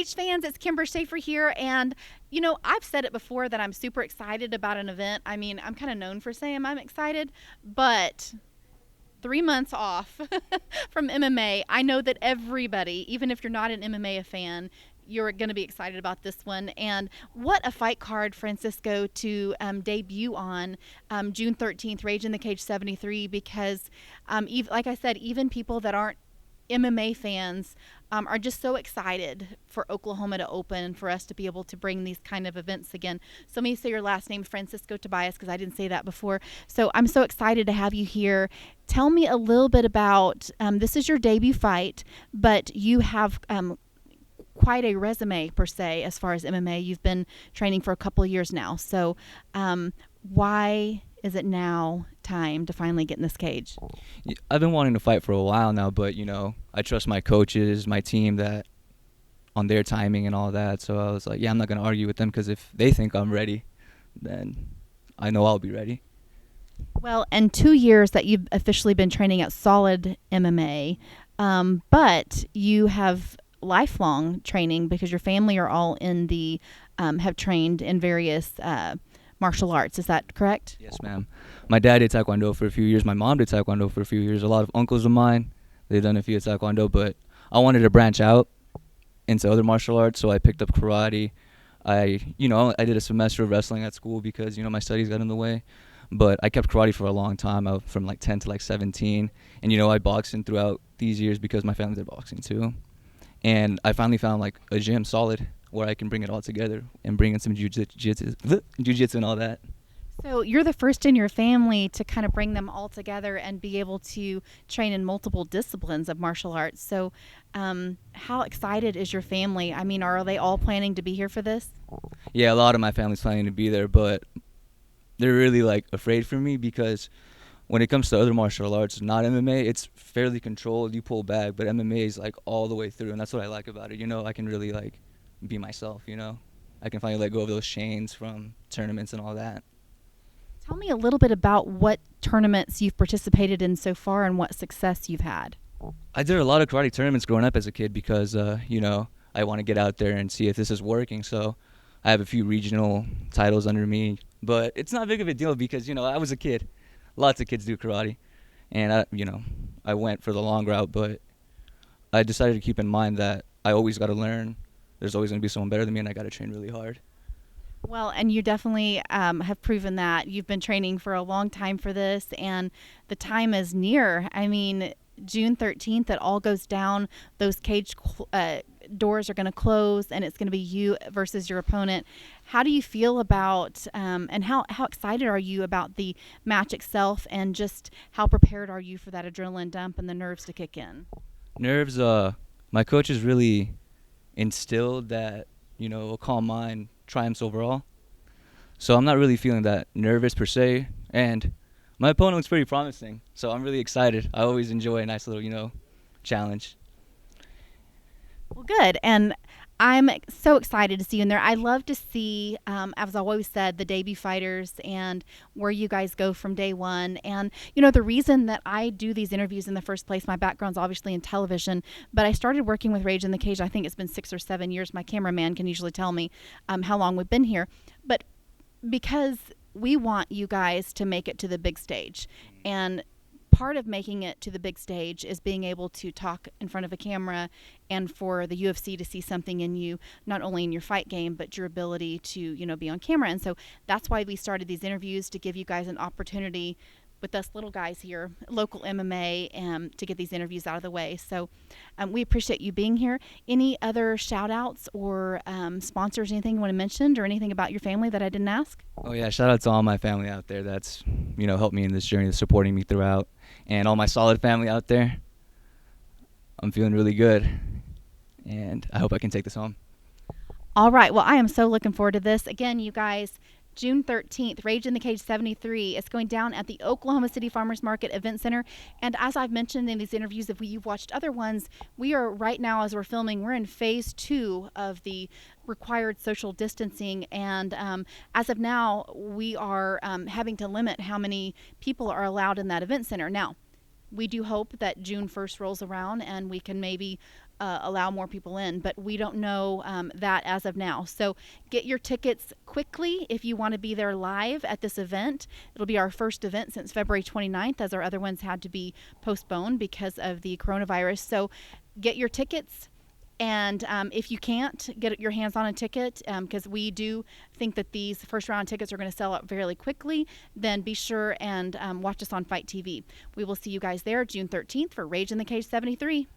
Cage fans, it's Kimber Schaefer here, and I've said it before that I'm super excited about an event. I mean, I'm kind of known for saying I'm excited, but 3 months off from MMA, I know that everybody, even if you're not an MMA fan, you're going to be excited about this one. And what a fight card, Francisco, to debut on June 13th, Rage in the Cage 73, because, like I said, even people that aren't MMA fans are just so excited for Oklahoma to open and for us to be able to bring these kind of events again. So let me say your last name, Francisco Tobias, because I didn't say that before. So I'm so excited to have you here. Tell me a little bit about, this is your debut fight, but you have quite a resume per se as far as MMA. You've been training for a couple of years now. So why is it now time to finally get in this cage? I've been wanting to fight for a while now, but I trust my coaches, my team, that on their timing and all that. So I was like, yeah, I'm not going to argue with them, because if they think I'm ready, then I know I'll be ready. Well, and 2 years that you've officially been training at Solid MMA, but you have lifelong training because your family are all in the have trained in various martial arts. Is that correct? Yes, ma'am. My dad did Taekwondo for a few years. My mom did Taekwondo for a few years. A lot of uncles of mine, they've done a few Taekwondo, but I wanted to branch out into other martial arts, so I picked up karate. I did a semester of wrestling at school because, my studies got in the way. But I kept karate for a long time, from like 10 to like 17. And, I boxed throughout these years because my family did boxing too. And I finally found like a gym, Solid, where I can bring it all together and bring in some jiu-jitsu and all that. So you're the first in your family to kind of bring them all together and be able to train in multiple disciplines of martial arts. So how excited is your family? I mean, are they all planning to be here for this? Yeah, a lot of my family's planning to be there, but they're really like afraid for me because when it comes to other martial arts, not MMA, it's fairly controlled. You pull back, but MMA is like all the way through, and that's what I like about it. I can really like be myself. I can finally let go of those chains from tournaments and all that. Tell me a little bit about what tournaments you've participated in so far and what success you've had. I did a lot of karate tournaments growing up as a kid because, I want to get out there and see if this is working. So I have a few regional titles under me, but it's not big of a deal because, I was a kid. Lots of kids do karate, and I went for the long route, but I decided to keep in mind that I always got to learn. There's always going to be someone better than me, and I got to train really hard. Well, and you definitely have proven that. You've been training for a long time for this, and the time is near. I mean, June 13th, it all goes down. Those cage doors are going to close, and it's going to be you versus your opponent. How do you feel about, and how excited are you about the match itself, and just how prepared are you for that adrenaline dump and the nerves to kick in? Nerves, my coaches really instilled that, a calm mind triumphs overall. So I'm not really feeling that nervous per se, and my opponent looks pretty promising, so I'm really excited. I always enjoy a nice little, challenge. Well, good. And I'm so excited to see you in there. I love to see, as I've always said, the debut fighters and where you guys go from day one. And, the reason that I do these interviews in the first place, my background's obviously in television, but I started working with Rage in the Cage, I think it's been 6 or 7 years. My cameraman can usually tell me how long we've been here. But because we want you guys to make it to the big stage. And part of making it to the big stage is being able to talk in front of a camera and for the UFC to see something in you, not only in your fight game, but your ability to, be on camera. And so that's why we started these interviews, to give you guys an opportunity with us little guys here, local MMA, to get these interviews out of the way. So we appreciate you being here. Any other shout outs or sponsors, anything you want to mention, or anything about your family that I didn't ask? Oh yeah, shout out to all my family out there that's, helped me in this journey, supporting me throughout, and all my Solid family out there. I'm feeling really good, and I hope I can take this home. All right. Well, I am so looking forward to this. Again, you guys, June 13th, Rage in the Cage 73. It's going down at the Oklahoma City Farmers Market Event Center. And as I've mentioned in these interviews, if you've watched other ones, we are right now, as we're filming, we're in phase 2 of the required social distancing. And as of now, we are having to limit how many people are allowed in that event center. Now, We do hope that June 1st rolls around and we can maybe allow more people in, but we don't know that as of now. So get your tickets quickly if you want to be there live at this event. It'll be our first event since February 29th, as our other ones had to be postponed because of the coronavirus. So get your tickets. And if you can't get your hands on a ticket, because we do think that these first round tickets are going to sell out fairly quickly, then be sure and watch us on Fight TV. We will see you guys there June 13th for Rage in the Cage 73.